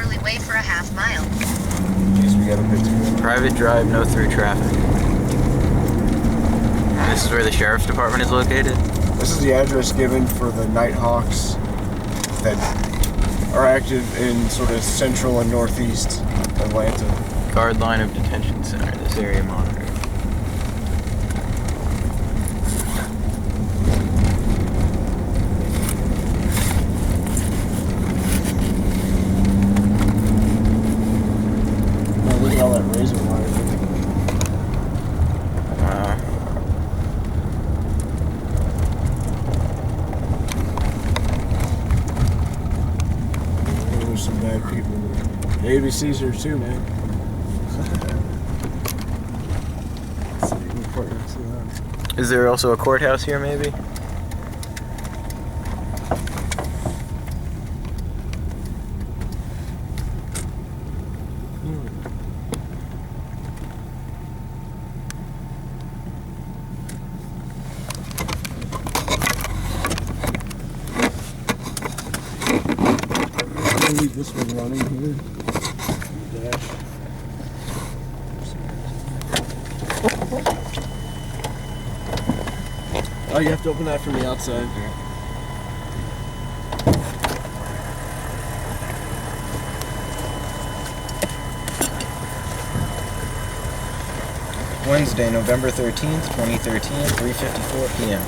Waverly Way for a half-mile. Jeez, we got a bit too. Private drive, no through traffic. This is where the sheriff's department is located. This is the address given for the Nighthawks that are active in sort of central and northeast Atlanta. Guard line of detention center. This area monitored. Man, look at all that razor wire. There's some bad people. The ABC's here too, man. Let's see, what part do I see that? Is there also a courthouse here, maybe? Leave this one running here. Dash. Oh, you have to open that from the outside. Wednesday, November 13th, 2013, 3:54 p.m.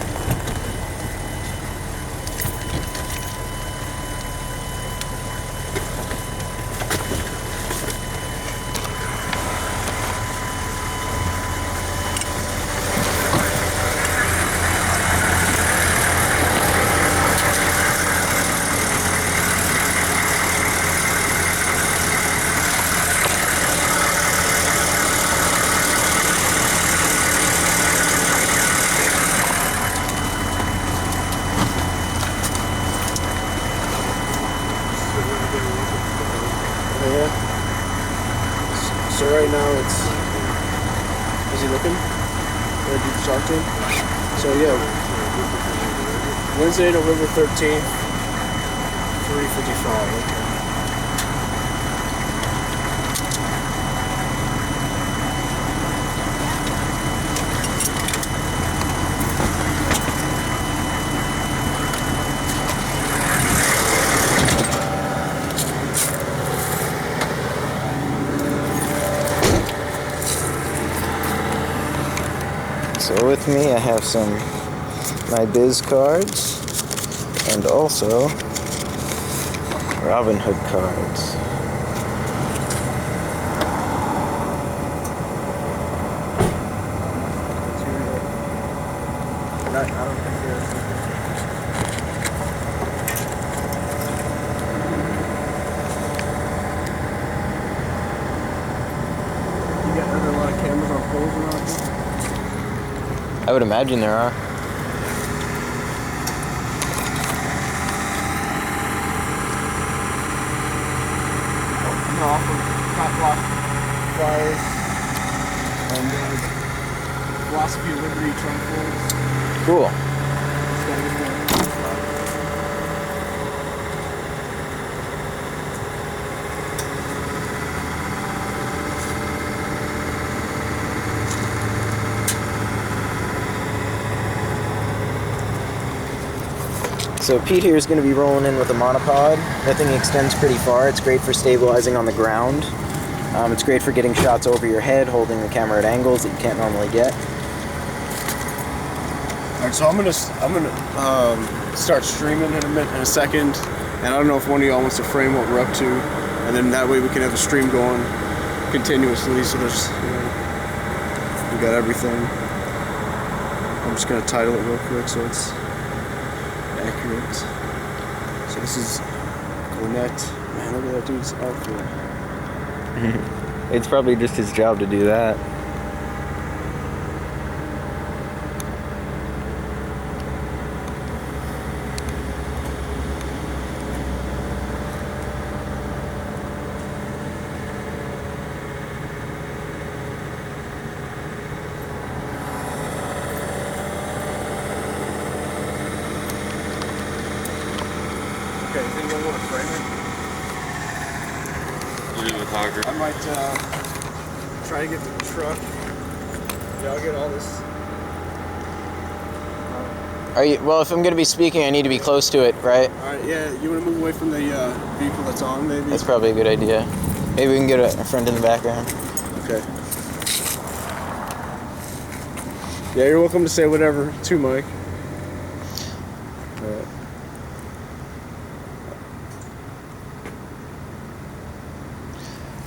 Yeah. So right now it's... Is he looking? Or did you talk to him? So yeah. Wednesday, November 13th, 3:55. Okay. So with me I have my biz cards and also Robin Hood cards. I don't think there's... You got a lot of cameras on poles around here? I would imagine there are. Off of Cop Block Flyers and Philosophy of Liberty Trifolds. Cool. So Pete here is going to be rolling in with a monopod. That thing extends pretty far. It's great for stabilizing on the ground. It's great for getting shots over your head, holding the camera at angles that you can't normally get. All right, so I'm gonna start streaming in a second, and I don't know if one of y'all wants to frame what we're up to, and then that way we can have the stream going continuously. So there's, we got everything. I'm just gonna title it real quick so it's accurate. So this is Gwinnett. Man, look at that dude's outfit. It's probably just his job to do that. Okay, does anyone want to frame it? really hard. I might try to get the truck. Yeah, I'll get all this. Are you? Well, if I'm going to be speaking, I need to be close to it, right? All right. Yeah. You want to move away from the vehicle that's on, maybe? That's probably a good idea. Maybe we can get a friend in the background. Okay. Yeah, you're welcome to say whatever too, Mike. All right.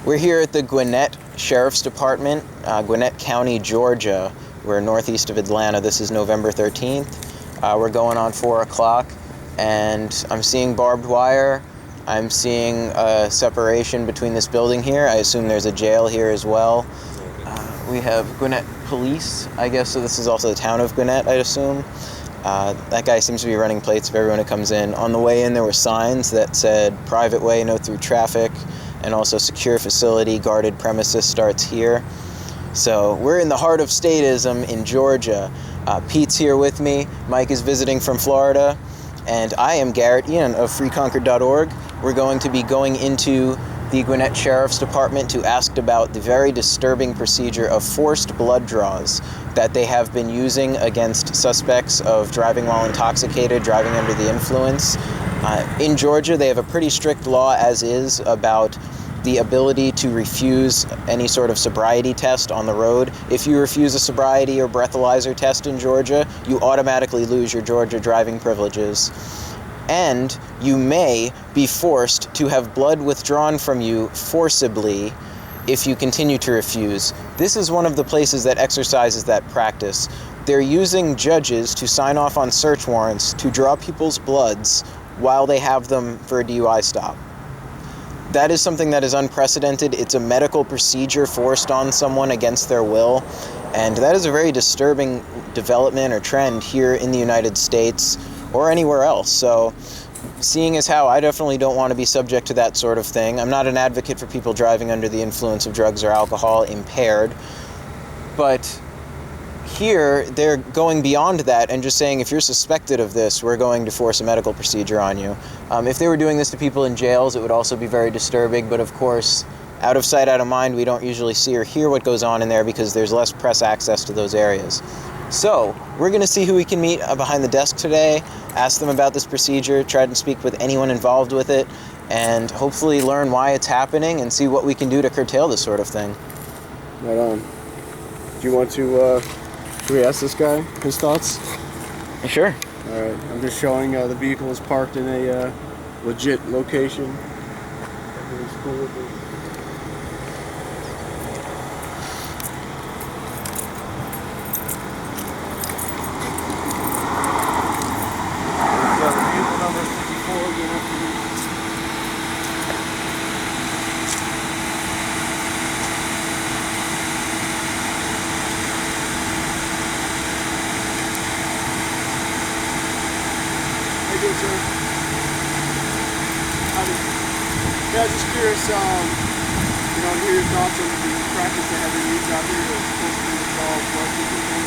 We're here at the Gwinnett Sheriff's Department, Gwinnett County, Georgia. We're northeast of Atlanta. This is November 13th. We're going on 4 o'clock, and I'm seeing barbed wire. I'm seeing a separation between this building here. I assume there's a jail here as well. We have Gwinnett Police, I guess, so this is also the town of Gwinnett, I'd assume. That guy seems to be running plates of everyone who comes in. On the way in, there were signs that said private way, no through traffic, and also secure facility, guarded premises starts here. So we're in the heart of statism in Georgia. Pete's here with me. Mike is visiting from Florida. And I am Garrett Ian of freeconcord.org. We're going to be going into the Gwinnett Sheriff's Department to ask about the very disturbing procedure of forced blood draws that they have been using against suspects of driving while intoxicated, driving under the influence. In Georgia, they have a pretty strict law as is about the ability to refuse any sort of sobriety test on the road. If you refuse a sobriety or breathalyser test in Georgia, you automatically lose your Georgia driving privileges. And you may be forced to have blood withdrawn from you forcibly if you continue to refuse. This is one of the places that exercises that practice. They're using judges to sign off on search warrants to draw people's bloods while they have them for a DUI stop. That is something that is unprecedented. It's a medical procedure forced on someone against their will, and that is a very disturbing development or trend here in the United States or anywhere else. So seeing as how I definitely don't want to be subject to that sort of thing. I'm not an advocate for people driving under the influence of drugs or alcohol impaired, but here they're going beyond that and just saying, if you're suspected of this, we're going to force a medical procedure on you. If they were doing this to people in jails, it would also be very disturbing, but of course, out of sight, out of mind, we don't usually see or hear what goes on in there because there's less press access to those areas. So we're going to see who we can meet behind the desk today, ask them about this procedure, try to speak with anyone involved with it, and hopefully learn why it's happening and see what we can do to curtail this sort of thing. Right on. Do you want to, should we ask this guy his thoughts? Sure. All right. I'm just showing the vehicle is parked in a legit location. Everything's cool with it. Vehicle number 54, good, sir. Yeah, just curious, hear your thoughts on the practice they have been used out here to forcibly withdraw blood from people.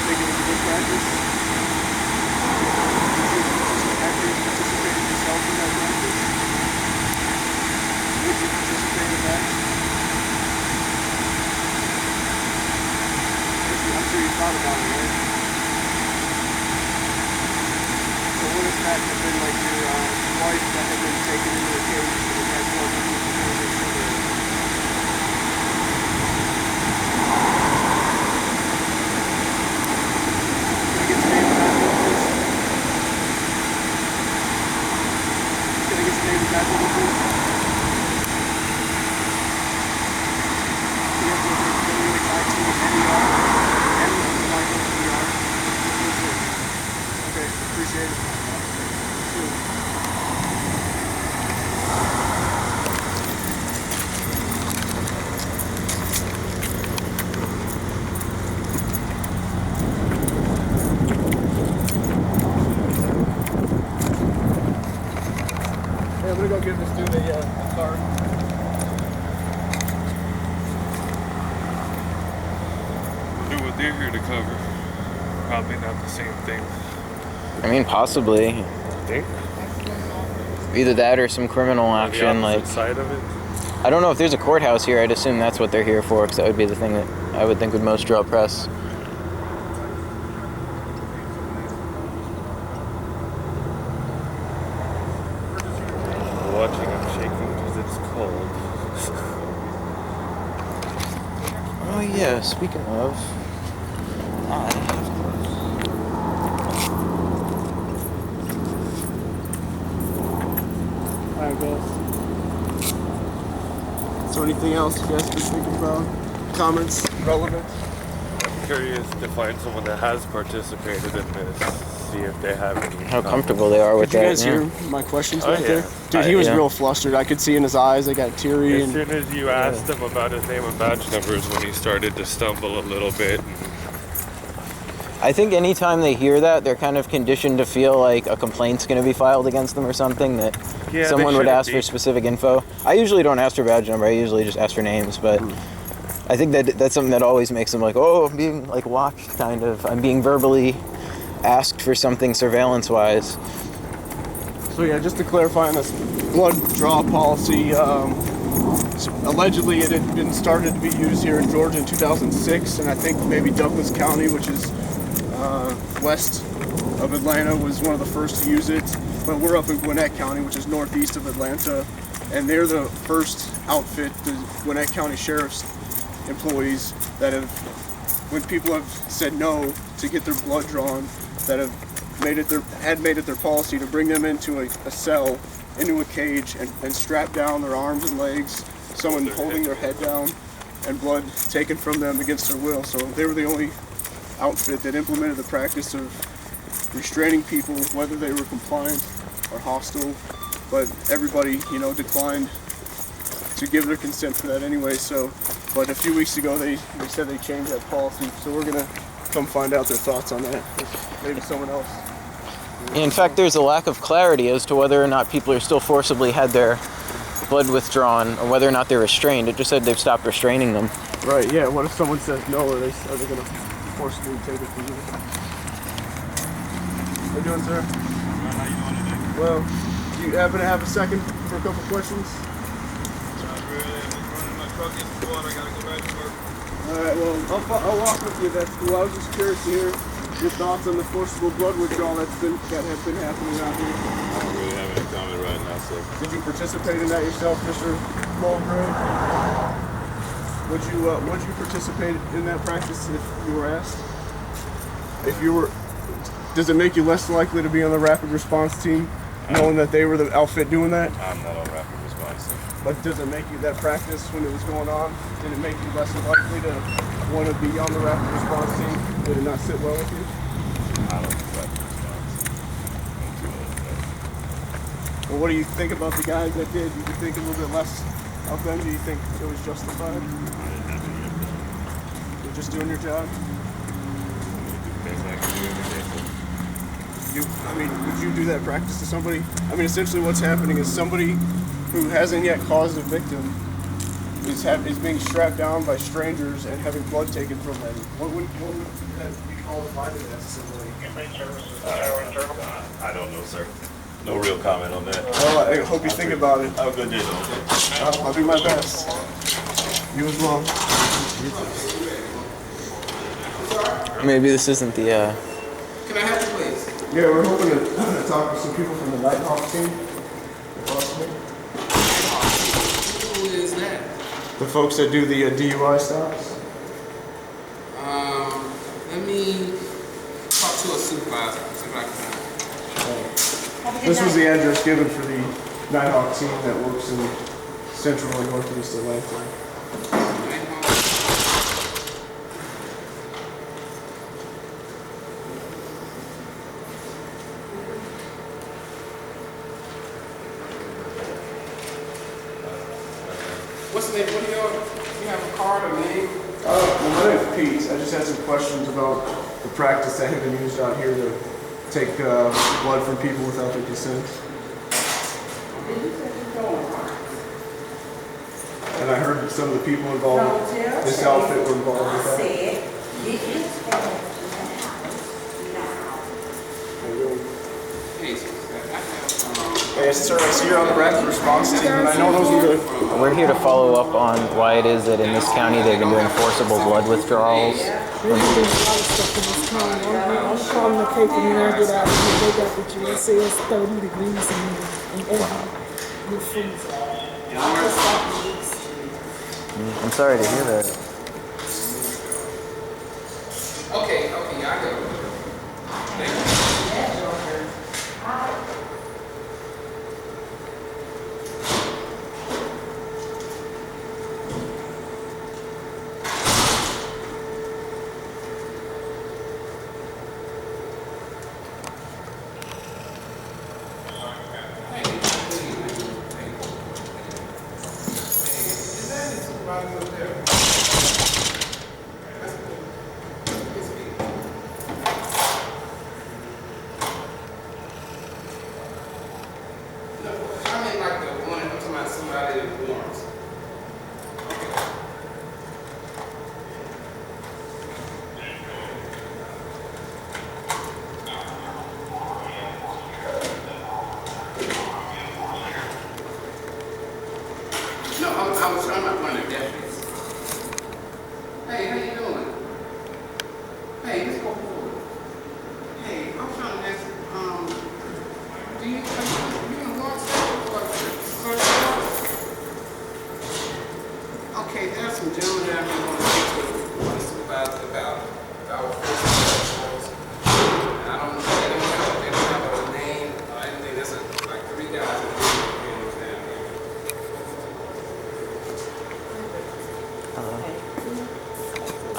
Think it was a good practice? Have you participated yourself in that practice? Would you participate in that? I'm sure you thought about it, right? So what if that had been like your wife that had been taken into a cage and it had blood in it before they should have? Can I get your name and address, please? Can I get your name and address, please? You have to look at WHIT-NER. Okay, appreciate it. Yeah, I'm gonna go give this dude a card. Do what they're here to cover. Probably not the same thing. I mean, possibly. Think? Either that or some criminal On the action. Like, opposite side of it. I don't know if there's a courthouse here. I'd assume that's what they're here for, because that would be the thing that I would think would most draw press. Watching, I'm shaking because it's cold. Oh yeah, speaking of, Alright, guys. So anything else you guys can think about? Comments? Relevant? I'm curious to find someone that has participated in this. See if they have any. how comfortable they are with Did you that. guys yeah. hear my questions Oh, right yeah. there? Dude, he was Yeah. real flustered. I could see in his eyes they got teary. As And soon as you asked him about his name and badge numbers, when he started to stumble a little bit. I think anytime they hear that, they're kind of conditioned to feel like a complaint's going to be filed against them or something, that Yeah, they someone would shouldn't ask be. for specific info. I usually don't ask for badge number. I usually just ask for names, but I think that's something that always makes them like, oh, I'm being like watched, kind of. I'm being verbally asked for something surveillance-wise. so yeah, just to clarify on this blood draw policy, allegedly it had been started to be used here in Georgia in 2006, and I think maybe Douglas County, which is west of Atlanta, was one of the first to use it. But we're up in Gwinnett County, which is northeast of Atlanta, and they're the first outfit, the Gwinnett County Sheriff's employees, that have, when people have said no to get their blood drawn, that have made it their policy to bring them into a cell, into a cage, and strap down their arms and legs, someone holding their head down, and blood taken from them against their will. So they were the only outfit that implemented the practice of restraining people, whether they were compliant or hostile. But everybody, declined to give their consent for that anyway. So, but a few weeks ago they said they changed that policy. So we're gonna come find out their thoughts on that. Maybe someone else. In fact, there's a lack of clarity as to whether or not people are still forcibly had their blood withdrawn, or whether or not they're restrained. It just said they've stopped restraining them. Right. Yeah. What if someone says no, or are they gonna forcibly take it from you? How you doing, sir? How you doing today? Well, do you happen to have a second for a couple questions? Not really. I'm just running my truck in squad. I gotta go back to work. Alright, well, I'll walk with you. That's cool. I was just curious to hear your thoughts on the forcible blood withdrawal that have been happening around here. I don't really have any comment right now, so. Did you participate in that yourself, Mr. Mulgrew? Would you participate in that practice if you were asked? Does it make you less likely to be on the rapid response team, knowing that they were the outfit doing that? I'm not on rapid response. But does it make you, that practice when it was going on, did it make you less likely to want to be on the rapid response team? Did it not sit well with you? I don't do rapid response. Well, what do you think about the guys that did? Do you think a little bit less of them? Do you think it was justified? You're just doing your job? Would you do that practice to somebody? I mean, essentially what's happening is somebody who hasn't yet caused a victim is being strapped down by strangers and having blood taken from them. What would that be qualified as somebody? I don't know, sir. No real comment on that. Well, I hope you think about it. Have a good day, though, okay? I'll do my best. You as well. Maybe this isn't the, Can I have you, please? Yeah, we're hoping to talk to some people from the Nighthawk team, if possible. Who is that? The folks that do the DUI stops. Let me talk to a supervisor. See if I can. This was the address given for the Nighthawk team that works in central and northeast Atlanta. What's the name? What do you have a card or name? Well, my name's Pete. I just had some questions about the practice that had been used out here to take blood from people without their consent. And I heard that some of the people involved, this outfit were involved with that. Hey, I have Okay, sir, I see you're on the rapid response team, and I know those are good. We're here to follow up on why it is that in this county they've been doing forcible blood withdrawals. There's been a lot of stuff in this county. I'm calling the paper when I get out of here. They got the jail. Say it's 30 degrees in with freezing. I'm sorry to hear that. Okay, I got it. Thank you. Warrants. No, I was trying to find the deputies. Hey, how you doing? Hey, let's go forward. Hey, I'm trying to ask, do you in warrant okay, there's some gentlemen down here want to speak to the supervisor about our forcibly. I don't know, they don't have a name or anything. There's like 3 guys that down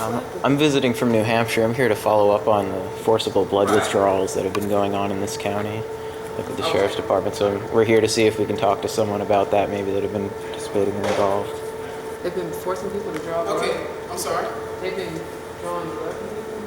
here. I'm visiting from New Hampshire. I'm here to follow up on the forcible blood withdrawals that have been going on in this county with the Sheriff's Department. So we're here to see if we can talk to someone about that, maybe that have been participating and involved. They've been forcing people to draw blood. Okay, I'm sorry. They've been drawing blood from people.